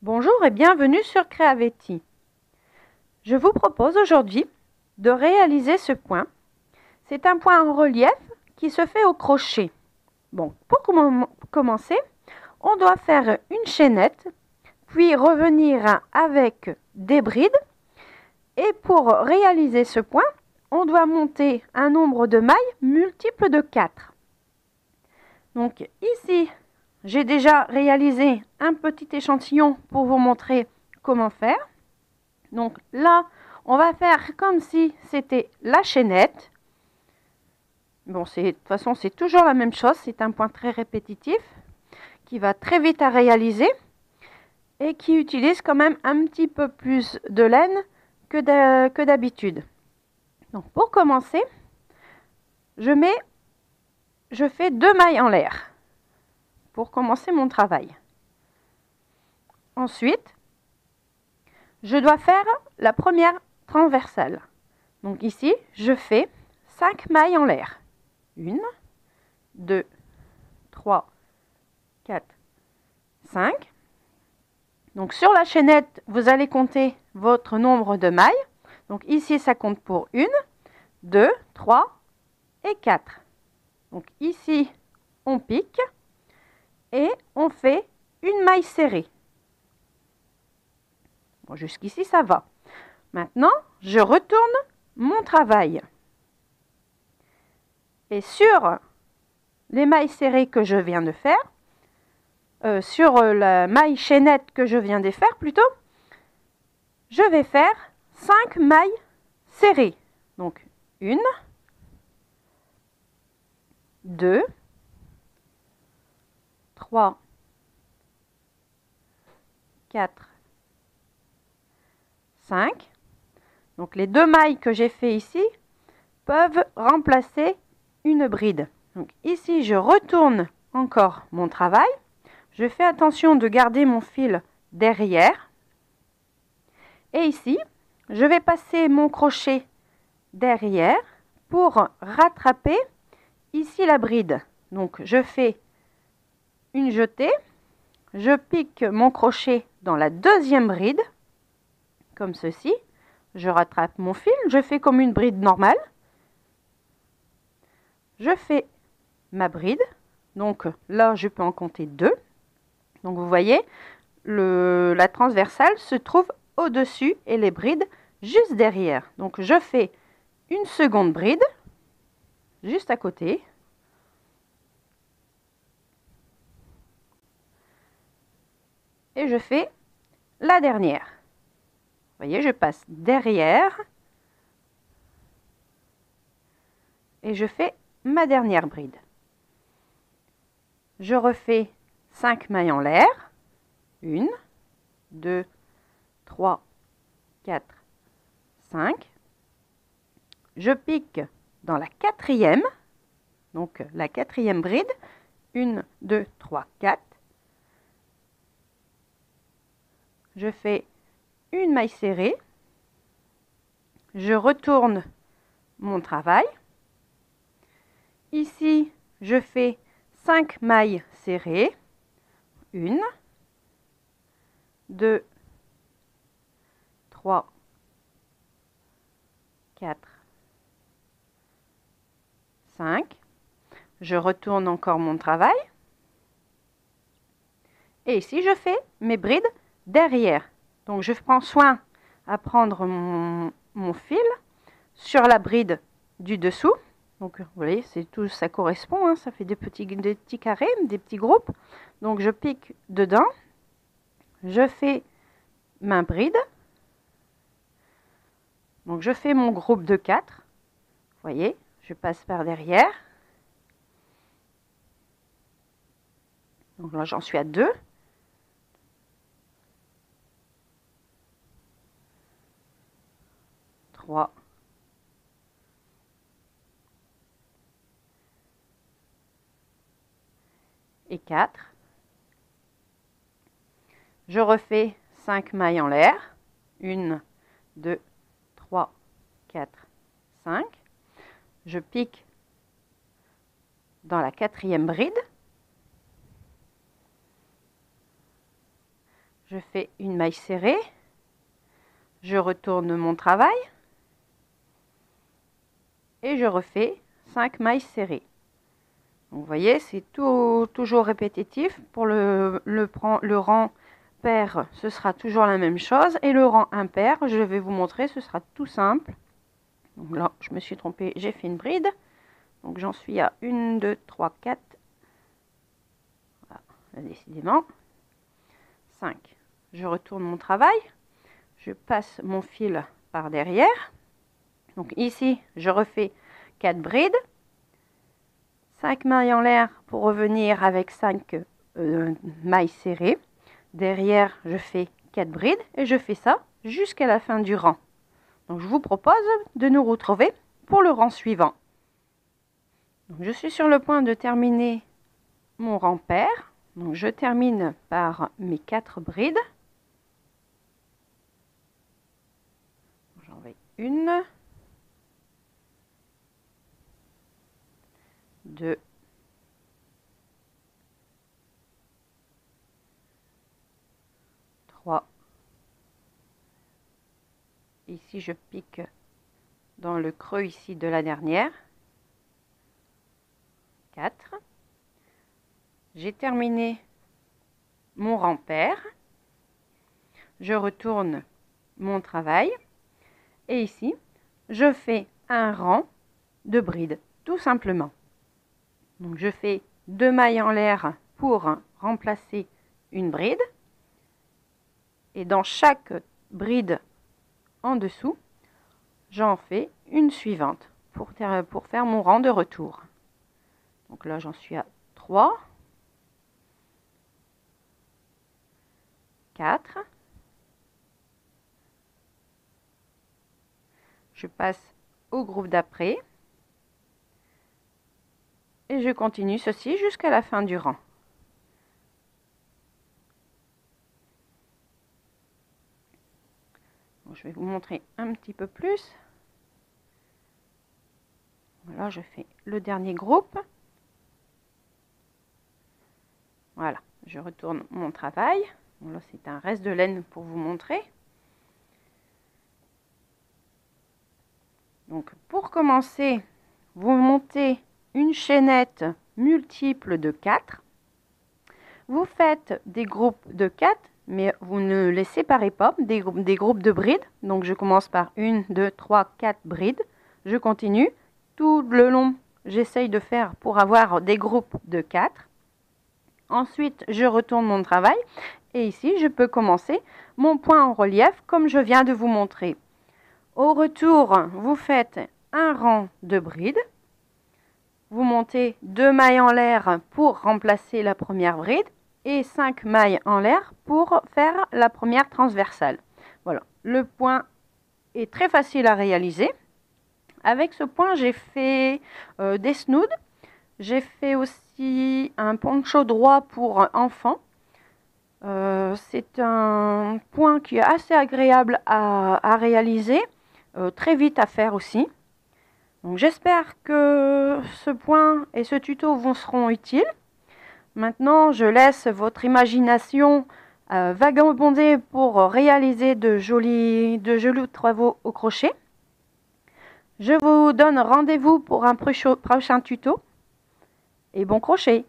Bonjour et bienvenue sur Creavetti. Je vous propose aujourd'hui de réaliser ce point. C'est un point en relief qui se fait au crochet. Bon, pour commencer, on doit faire une chaînette, puis revenir avec des brides. Et pour réaliser ce point, on doit monter un nombre de mailles multiple de 4. Donc ici, j'ai déjà réalisé un petit échantillon pour vous montrer comment faire. Donc là, on va faire comme si c'était la chaînette. Bon, de toute façon, c'est toujours la même chose. C'est un point très répétitif qui va très vite à réaliser et qui utilise quand même un petit peu plus de laine que d'habitude. Donc pour commencer, je fais 2 mailles en l'air pour commencer mon travail. Ensuite, je dois faire la première transversale. Donc ici, je fais 5 mailles en l'air. 1, 2, 3, 4, 5. Donc sur la chaînette, vous allez compter votre nombre de mailles. Donc ici, ça compte pour 1, 2, 3 et 4. Donc ici, on pique et on fait une maille serrée. Bon, jusqu'ici, ça va. Maintenant, je retourne mon travail. Et sur les mailles serrées que je viens de faire, sur la maille chaînette que je viens de faire plutôt, je vais faire 5 mailles serrées. Donc 1, 2, 3, 4, 5. Donc les 2 mailles que j'ai fait ici peuvent remplacer une bride. Donc ici, je retourne encore mon travail. Je fais attention de garder mon fil derrière. Et ici, je vais passer mon crochet derrière pour rattraper ici la bride. Donc je fais une jetée. Je pique mon crochet dans la deuxième bride, comme ceci. Je rattrape mon fil. Je fais comme une bride normale. Je fais ma bride. Donc là, je peux en compter 2. Donc vous voyez, la transversale se trouve au-dessus et les brides juste derrière. Donc je fais une seconde bride juste à côté. Et je fais la dernière. Vous voyez, je passe derrière et je fais ma dernière bride. Je refais 5 mailles en l'air. 1, 2, 3, 4, 5. Je pique dans la quatrième, donc la quatrième bride. 1, 2, 3, 4. Je fais une maille serrée. Je retourne mon travail. Ici, je fais 5 mailles serrées. 1, 2, 3, 4, 5. Je retourne encore mon travail. Et ici, je fais mes brides derrière. Donc, je prends soin à prendre mon fil sur la bride du dessous. Donc, vous voyez, c'est tout, ça correspond. Ça fait des petits carrés, des petits groupes. Donc, je pique dedans. Je fais ma bride. Donc, je fais mon groupe de 4. Vous voyez, je passe par derrière. Donc là, j'en suis à 2. Et 4. Je refais 5 mailles en l'air. 1, 2, 3, 4, 5. Je pique dans la quatrième bride. je fais une maille serrée, je retourne mon travail et je refais 5 mailles serrées. Donc, vous voyez, c'est toujours répétitif. Pour le rang pair, ce sera toujours la même chose. Et le rang impair, je vais vous montrer, ce sera tout simple. Donc là, je me suis trompée, j'ai fait une bride. Donc j'en suis à 1, 2, 3, 4. Voilà, décidément. 5. Je retourne mon travail. Je passe mon fil par derrière. Donc ici, je refais 4 brides. 5 mailles en l'air pour revenir avec 5 mailles serrées. Derrière, je fais 4 brides et je fais ça jusqu'à la fin du rang. Donc, je vous propose de nous retrouver pour le rang suivant. Donc, je suis sur le point de terminer mon rang pair. Donc, je termine par mes 4 brides. J'en vais 1, 2, 3. Ici, je pique dans le creux ici de la dernière. 4. J'ai terminé mon rang pair. Je retourne mon travail. Et ici, je fais un rang de brides, tout simplement. Donc, je fais 2 mailles en l'air pour remplacer une bride. Et dans chaque bride en dessous, j'en fais une suivante pour faire mon rang de retour. Donc là, j'en suis à 3, 4. Je passe au groupe d'après. Et je continue ceci jusqu'à la fin du rang. Bon, je vais vous montrer un petit peu plus. Voilà, je fais le dernier groupe. Voilà, je retourne mon travail. Bon, là, c'est un reste de laine pour vous montrer. Donc, pour commencer, vous montez une chaînette multiple de 4. Vous faites des groupes de 4, mais vous ne les séparez pas, des groupes de brides. Donc, je commence par 1, 2, 3, 4 brides. Je continue. Tout le long, j'essaye de faire pour avoir des groupes de 4. Ensuite, je retourne mon travail. Et ici, je peux commencer mon point en relief comme je viens de vous montrer. Au retour, vous faites un rang de brides. Vous montez 2 mailles en l'air pour remplacer la première bride et 5 mailles en l'air pour faire la première transversale. Voilà, le point est très facile à réaliser. Avec ce point, j'ai fait des snoods. J'ai fait aussi un poncho droit pour enfants. C'est un point qui est assez agréable à réaliser, très vite à faire aussi. Donc j'espère que ce point et ce tuto vous seront utiles. Maintenant, je laisse votre imagination vagabonder pour réaliser de jolis travaux au crochet. Je vous donne rendez-vous pour un prochain tuto et bon crochet!